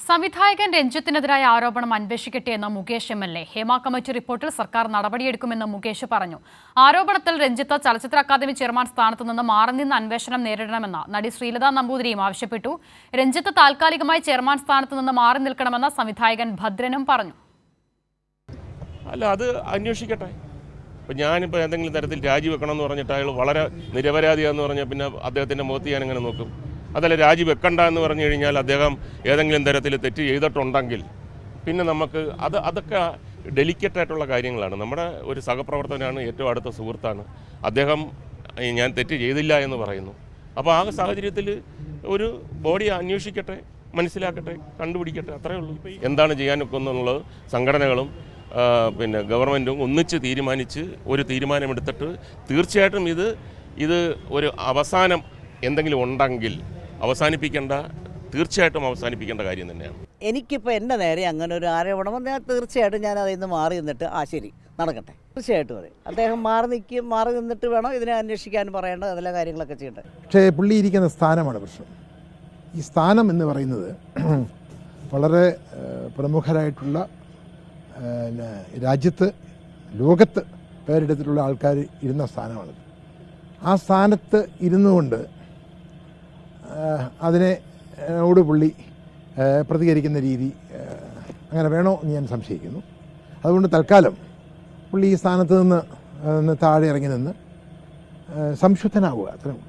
സംവിധായകൻ രഞ്ജിത്തിനെതിരായ ആരോപണം അന്വേഷിക്കട്ടെ എന്ന മുകേഷ് എം.എൽ.എ. ഹേമ കമ്മിറ്റി റിപ്പോർട്ടിൽ സർക്കാർ നടപടിയെടുക്കുമെന്ന് മുകേഷ് പറഞ്ഞു. ആരോപണത്തിൽ രഞ്ജിത്ത് ചലച്ചിത്ര അക്കാദമി ചെയർമാൻ സ്ഥാനത്ത് നിന്ന് മാറി നിന്ന് അന്വേഷണം നേരിടണമെന്ന് നടി ശ്രീലത നമ്പൂതിരിയും ആവശ്യപ്പെട്ടു. രഞ്ജിത്ത് താൽക്കാലികമായി ചെയർമാൻ സ്ഥാനത്ത് നിന്ന് മാറി നിൽക്കണമെന്ന് സംവിധായകൻ ഭദ്രനും പറഞ്ഞു. അല്ല, അത് അന്വേഷിക്കട്ടെ. ഇപ്പം ഞാനിപ്പോൾ എന്തെങ്കിലും തരത്തിൽ രാജിവെക്കണമെന്ന് പറഞ്ഞിട്ട് അയാൾ വളരെ നിരപരാധിയാണെന്ന് പറഞ്ഞാൽ പിന്നെ അദ്ദേഹത്തിൻ്റെ മുഖത്ത് ഞാനിങ്ങനെ നോക്കും. അതല്ല, രാജിവെക്കണ്ട എന്ന് പറഞ്ഞു കഴിഞ്ഞാൽ അദ്ദേഹം ഏതെങ്കിലും തരത്തിൽ തെറ്റ് ചെയ്തിട്ടുണ്ടെങ്കിൽ പിന്നെ നമുക്ക് അതൊക്കെ ഡെലിക്കേറ്റായിട്ടുള്ള കാര്യങ്ങളാണ്. നമ്മുടെ ഒരു സഹപ്രവർത്തകനാണ്, ഏറ്റവും അടുത്ത സുഹൃത്താണ് അദ്ദേഹം. ഞാൻ തെറ്റ് ചെയ്തില്ല എന്ന് പറയുന്നു. അപ്പോൾ ആ സാഹചര്യത്തിൽ ഒരു ബോഡി അന്വേഷിക്കട്ടെ, മനസ്സിലാക്കട്ടെ, കണ്ടുപിടിക്കട്ടെ, അത്രയേ ഉള്ളൂ. എന്താണ് ചെയ്യാനൊക്കെ എന്നുള്ളത് സംഘടനകളും പിന്നെ ഗവൺമെൻറ്റും ഒന്നിച്ച് തീരുമാനിച്ച് ഒരു തീരുമാനമെടുത്തിട്ട് തീർച്ചയായിട്ടും ഇത് ഒരു അവസാനം എന്തെങ്കിലും ഉണ്ടെങ്കിൽ തീർച്ചയായിട്ടും അവസാനിപ്പിക്കേണ്ട കാര്യം തന്നെയാണ്. എനിക്കിപ്പോൾ എൻ്റെ നേരെ അങ്ങനെ ഒരു ആരോപണം വന്നാൽ തീർച്ചയായിട്ടും ഞാൻ അതിൽ നിന്ന് മാറി നിന്നിട്ട് ശരി നടക്കട്ടെ, തീർച്ചയായിട്ടും അതെ. അദ്ദേഹം മാറി നിന്നിട്ട് വേണം ഇതിനെ അന്വേഷിക്കാനും പറയേണ്ടത് അതിലെ കാര്യങ്ങളൊക്കെ ചെയ്യേണ്ടത്. പക്ഷേ പുള്ളി ഇരിക്കുന്ന സ്ഥാനമാണ് പ്രശ്നം. ഈ സ്ഥാനം എന്ന് പറയുന്നത് വളരെ പ്രമുഖരായിട്ടുള്ള രാജ്യത്ത് ലോകത്ത് പേരെടുത്തിട്ടുള്ള ആൾക്കാർ ഇരുന്ന സ്ഥാനമാണ്. ആ സ്ഥാനത്ത് ഇരുന്നു കൊണ്ട് അതിനോട് പുള്ളി പ്രതികരിക്കുന്ന രീതി അങ്ങനെ വേണോ എന്ന് ഞാൻ സംശയിക്കുന്നു. അതുകൊണ്ട് തൽക്കാലം പുള്ളി ഈ സ്ഥാനത്ത് നിന്ന് താഴെ ഇറങ്ങി നിന്ന് സംശുദ്ധനാവുക, അത്രയും.